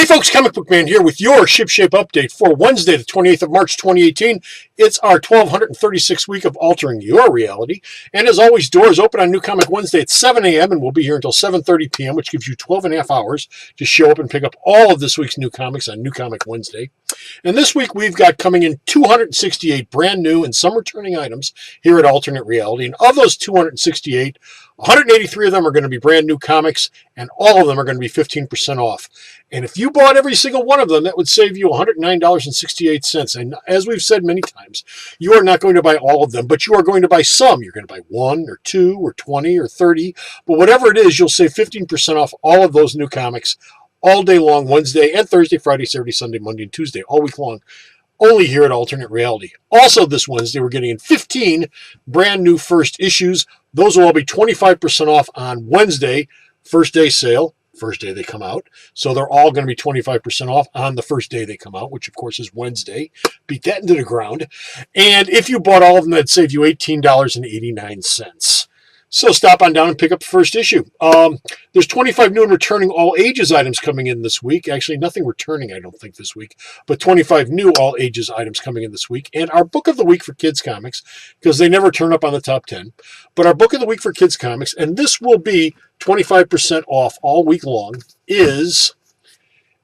Hey folks, Comic Book Man here with your Shipshape update for Wednesday, the 28th of March, 2018. It's our 1236th week of altering your reality. And as always, doors open on New Comic Wednesday at 7 a.m. and we'll be here until 7:30 p.m., which gives you 12 and a half hours to show up and pick up all of this week's new comics on New Comic Wednesday. And this week we've got coming in 268 brand new and some returning items here at Alternate Reality. And of those 268, 183 of them are going to be brand new comics, and all of them are going to be 15% off. And if you bought every single one of them, that would save you $109.68. And as we've said many times, you are not going to buy all of them, but you are going to buy some. You're going to buy 1 or 2 or 20 or 30. But whatever it is, you'll save 15% off all of those new comics all day long, Wednesday and Thursday, Friday, Saturday, Sunday, Monday, and Tuesday, all week long. Only here at Alternate Reality. Also this Wednesday, we're getting in 15 brand new first issues. Those will all be 25% off on Wednesday, first day sale, first day they come out. So they're all going to be 25% off on the first day they come out, which of course is Wednesday. Beat that into the ground. And if you bought all of them, that'd save you $18.89. So stop on down and pick up the first issue. There's 25 new and returning all ages items coming in this week. Actually, nothing returning, I don't think, this week. But 25 new all ages items coming in this week. And our book of the week for kids comics, because they never turn up on the top 10. But our book of the week for kids comics, and this will be 25% off all week long, is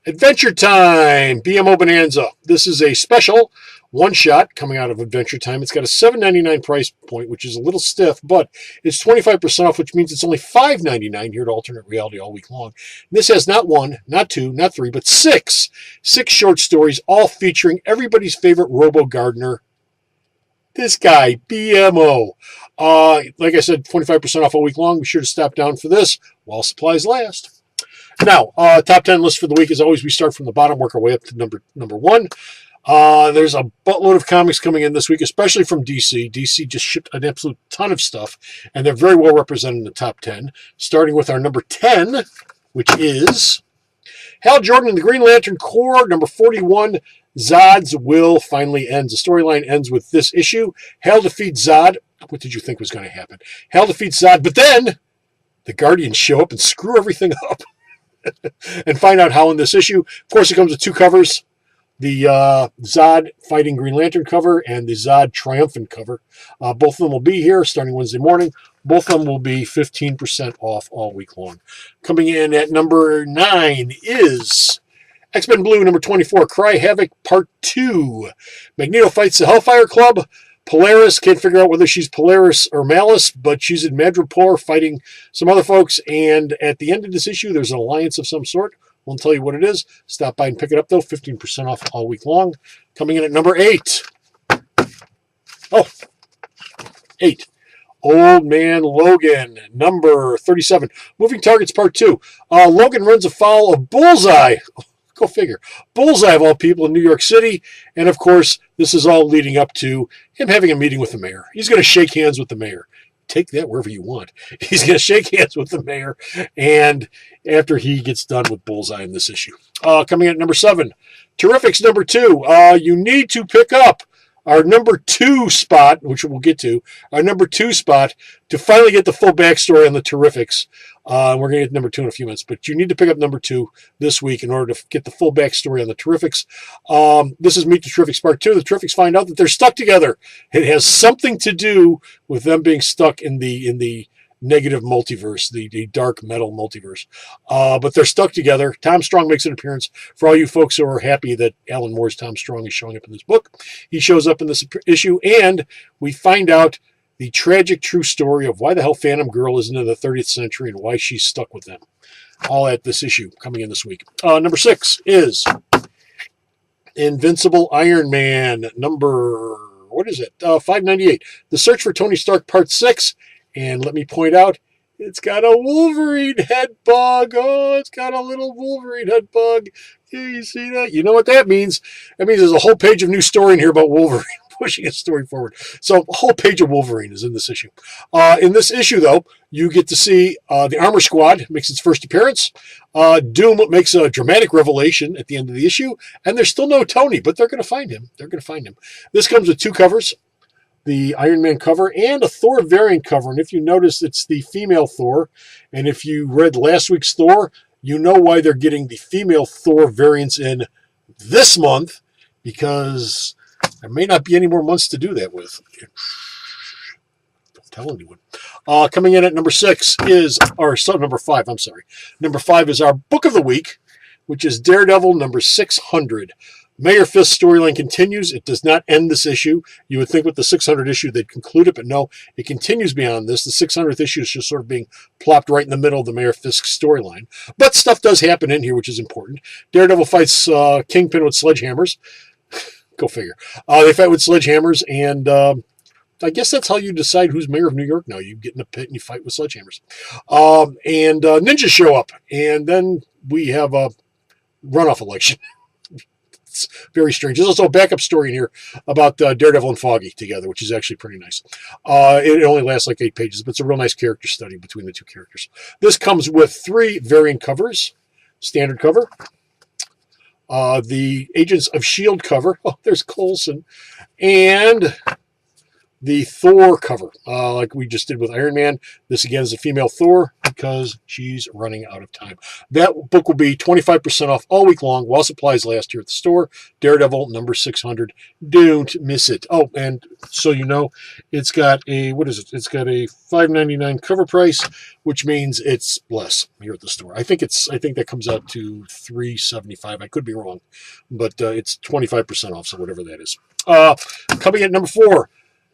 Adventure Time, BMO Bonanza. This is a special one-shot coming out of Adventure Time. It's got a $7.99 price point, which is a little stiff, but it's 25% off, which means it's only $5.99 here at Alternate Reality all week long. And this has not 1, not 2, not 3, but 6 short stories, all featuring everybody's favorite robo-gardener, this guy, BMO. Like I said, 25% off all week long. Be sure to stop down for this while supplies last. Now, top 10 list for the week. As always, we start from the bottom, work our way up to number 1. There's a buttload of comics coming in this week, especially from DC. DC just shipped an absolute ton of stuff, and they're very well represented in the top 10. Starting with our number 10, which is Hal Jordan and the Green Lantern Corps, number 41. Zod's will finally ends. The storyline ends with this issue. Hal defeats Zod. What did you think was going to happen? Hal defeats Zod, but then the Guardians show up and screw everything up. And find out how in this issue. Of course, it comes with 2 covers. The Zod Fighting Green Lantern cover and the Zod Triumphant cover. Both of them will be here starting Wednesday morning. Both of them will be 15% off all week long. Coming in at number 9 is X-Men Blue, number 24, Cry Havoc Part 2. Magneto fights the Hellfire Club. Polaris, can't figure out whether she's Polaris or Malice, but she's in Madripoor fighting some other folks. And at the end of this issue, there's an alliance of some sort. Won't tell you what it is. Stop by and pick it up, though. 15% off all week long. Coming in at number 8. Oh, 8. Old Man Logan, number 37. Moving Targets Part 2. Logan runs afoul of Bullseye. Go figure. Bullseye, of all people, in New York City. And, of course, this is all leading up to him having a meeting with the mayor. He's going to shake hands with the mayor. Take that wherever you want. He's going to shake hands with the mayor, and after he gets done with Bullseye in this issue. Coming in at number 7, Terrifics number 2. You need to pick up our number 2 spot, which we'll get to, our number 2 spot to finally get the full backstory on the Terrifics. We're going to get number 2 in a few minutes, but you need to pick up number 2 this week in order to get the full backstory on the Terrifics. This is Meet the Terrifics Part 2. The Terrifics find out that they're stuck together. It has something to do with them being stuck in the negative multiverse, the dark metal multiverse. But they're stuck together. Tom Strong makes an appearance. For all you folks who are happy that Alan Moore's Tom Strong is showing up in this book, he shows up in this issue, and we find out the tragic true story of why the hell Phantom Girl isn't in the 30th century and why she's stuck with them. All at this issue coming in this week. Number 6 is Invincible Iron Man, number, 598. The Search for Tony Stark, Part 6. And let me point out, it's got a Wolverine head bug. Oh, it's got a little Wolverine head bug. Yeah, you see that? You know what that means? That means there's a whole page of new story in here about Wolverine, pushing his story forward. So a whole page of Wolverine is in this issue. In this issue, though, you get to see the Armor Squad makes its first appearance. Doom makes a dramatic revelation at the end of the issue. And there's still no Tony, but they're going to find him. They're going to find him. This comes with 2 covers. The Iron Man cover and a Thor variant cover. And if you notice, it's the female Thor. And if you read last week's Thor, you know why they're getting the female Thor variants in this month, because there may not be any more months to do that with. Don't tell anyone. Coming in at number 6 is, number 5, I'm sorry. Number 5 is our book of the week, which is Daredevil number 600. Mayor Fisk's storyline continues. It does not end this issue. You would think with the 600th issue they'd conclude it, but no, it continues beyond this. The 600th issue is just sort of being plopped right in the middle of the Mayor Fisk storyline. But stuff does happen in here, which is important. Daredevil fights Kingpin with sledgehammers. Go figure. They fight with sledgehammers, and I guess that's how you decide who's mayor of New York now. You get in a pit and you fight with sledgehammers. And ninjas show up, and then we have a runoff election. It's very strange. There's also a backup story in here about Daredevil and Foggy together, which is actually pretty nice. It only lasts like 8 pages, but it's a real nice character study between the two characters. This comes with 3 variant covers. Standard cover. The Agents of S.H.I.E.L.D. cover. Oh, there's Coulson. And the Thor cover, like we just did with Iron Man. This, again, is a female Thor because she's running out of time. That book will be 25% off all week long while supplies last here at the store. Daredevil number 600. Don't miss it. Oh, and so you know, it's got a, what is it? It's got a $5.99 cover price, which means it's less here at the store. I think that comes out to $3.75. I could be wrong, but it's 25% off, so whatever that is. Coming at number 4.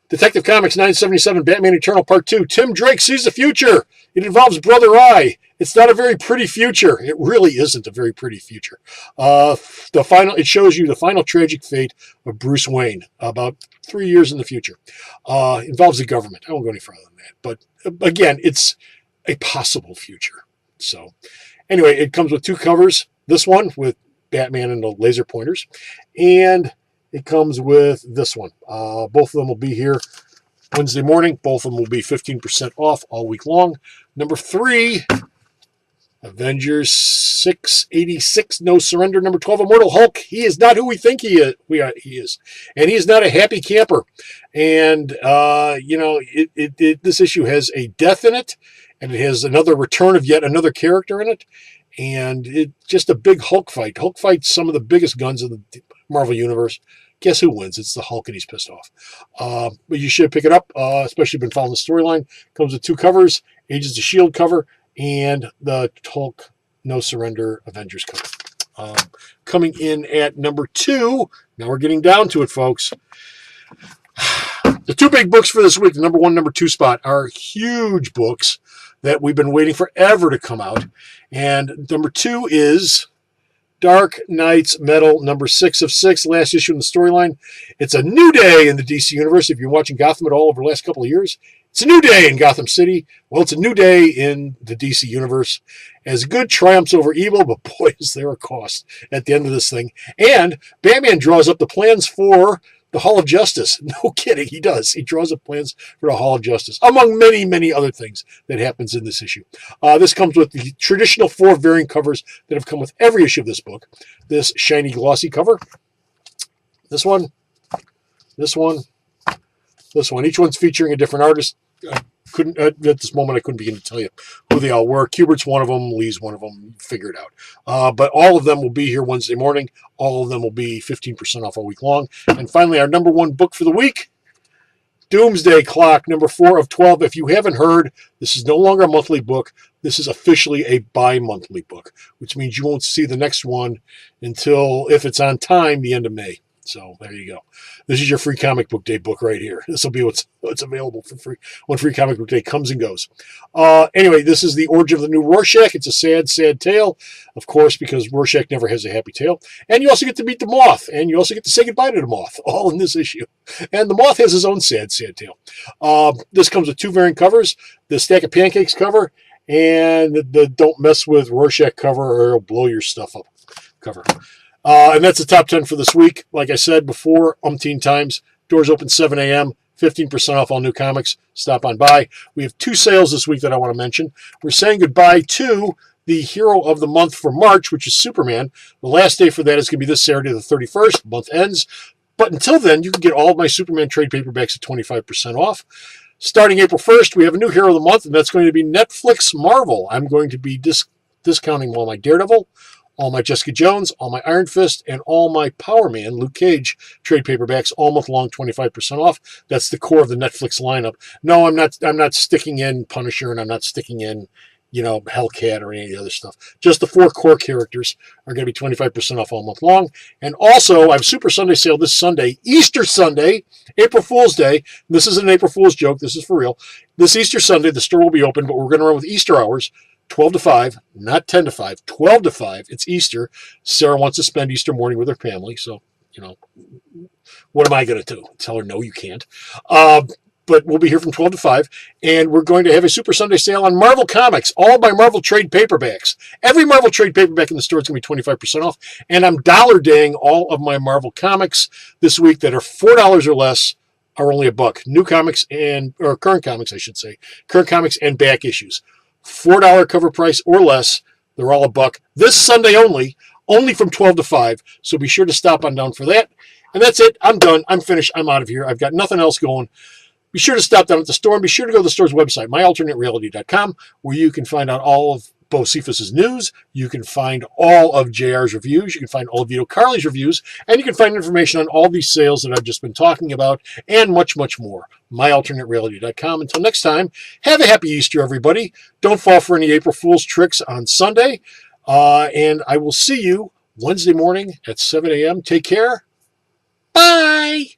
Detective Comics 977, Batman Eternal Part 2. Tim Drake sees the future. It involves Brother Eye. It's not a very pretty future. It really isn't a very pretty future. It shows you the final tragic fate of Bruce Wayne about 3 years in the future. Involves the government. I won't go any further than that. But again, it's a possible future. So anyway, it comes with 2 covers. This one with Batman and the laser pointers. And it comes with this one. Both of them will be here Wednesday morning. Both of them will be 15% off all week long. Number 3, Avengers 686, No Surrender. Number 12, Immortal Hulk. He is not who we think he is. He is. And he is not a happy camper. And, this issue has a death in it, and it has another return of yet another character in it. And it's just a big Hulk fight. Hulk fights some of the biggest guns in the Marvel Universe. Guess who wins? It's the Hulk, and he's pissed off. But you should pick it up, especially if you've been following the storyline. Comes with 2 covers, Agents of S.H.I.E.L.D. cover, and the Hulk No Surrender Avengers cover. Coming in at number 2, now we're getting down to it, folks. The 2 big books for this week, the number 1, number 2 spot, are huge books that we've been waiting forever to come out. And number 2 is Dark Knight's Metal, number 6 of 6, last issue in the storyline. It's a new day in the DC Universe. If you're watching Gotham at all over the last couple of years, it's a new day in Gotham City. Well, it's a new day in the DC Universe as good triumphs over evil, but boy, is there a cost at the end of this thing. And Batman draws up the plans for the Hall of Justice. No kidding, he does. He draws up plans for the Hall of Justice, among many, many other things that happens in this issue. This comes with the traditional 4 variant covers that have come with every issue of this book. This shiny, glossy cover. This one. This one. This one. Each one's featuring a different artist. At this moment, I couldn't begin to tell you who they all were. Kubert's one of them. Lee's one of them. Figure it out. But all of them will be here Wednesday morning. All of them will be 15% off all week long. And finally, our number 1 book for the week, Doomsday Clock, number 4 of 12. If you haven't heard, this is no longer a monthly book. This is officially a bi-monthly book, which means you won't see the next one until, if it's on time, the end of May. So there you go. This is your Free Comic Book Day book right here. This will be what's available for free when Free Comic Book Day comes and goes. Anyway, this is the origin of the new Rorschach. It's a sad, sad tale, of course, because Rorschach never has a happy tale. And you also get to meet the Moth, and you also get to say goodbye to the Moth, all in this issue. And the Moth has his own sad, sad tale. This comes with 2 variant covers, the Stack of Pancakes cover and the Don't Mess with Rorschach cover or it'll blow your stuff up cover. And that's the top 10 for this week. Like I said before, umpteen times. Doors open 7 a.m., 15% off all new comics. Stop on by. We have 2 sales this week that I want to mention. We're saying goodbye to the hero of the month for March, which is Superman. The last day for that is going to be this Saturday, the 31st. The month ends. But until then, you can get all of my Superman trade paperbacks at 25% off. Starting April 1st, we have a new hero of the month, and that's going to be Netflix Marvel. I'm going to be discounting all my Daredevil, all my Jessica Jones, all my Iron Fist, and all my Power Man, Luke Cage trade paperbacks all month long, 25% off. That's the core of the Netflix lineup. No, I'm not sticking in Punisher, and I'm not sticking in, Hellcat or any of the other stuff. Just the 4 core characters are going to be 25% off all month long. And also, I have Super Sunday sale this Sunday, Easter Sunday, April Fool's Day. This isn't an April Fool's joke. This is for real. This Easter Sunday, the store will be open, but we're going to run with Easter hours, 12 to 5, not 10 to 5, 12 to 5. It's Easter. Sarah wants to spend Easter morning with her family, so, what am I going to do? Tell her, no, you can't. But we'll be here from 12 to 5, and we're going to have a Super Sunday sale on Marvel Comics, all my Marvel trade paperbacks. Every Marvel trade paperback in the store is going to be 25% off, and I'm dollar daying all of my Marvel Comics this week that are $4 or less are only $1. New comics or current comics, I should say. Current comics and back issues. $4 cover price or less, they're all $1. This Sunday only from 12 to 5, so be sure to stop on down for that. And that's it. I'm done. I'm finished. I'm out of here. I've got nothing else going. Be sure to stop down at the store, and be sure to go to the store's website, myalternatereality.com, where you can find out all of Bo Cephas's news. You can find all of JR's reviews. You can find all of Vito Carly's reviews, and you can find information on all these sales that I've just been talking about, and much, much more. myalternatereality.com. Until next time, have a happy Easter, everybody. Don't fall for any April Fool's tricks on Sunday, and I will see you Wednesday morning at 7 a.m. Take care. Bye.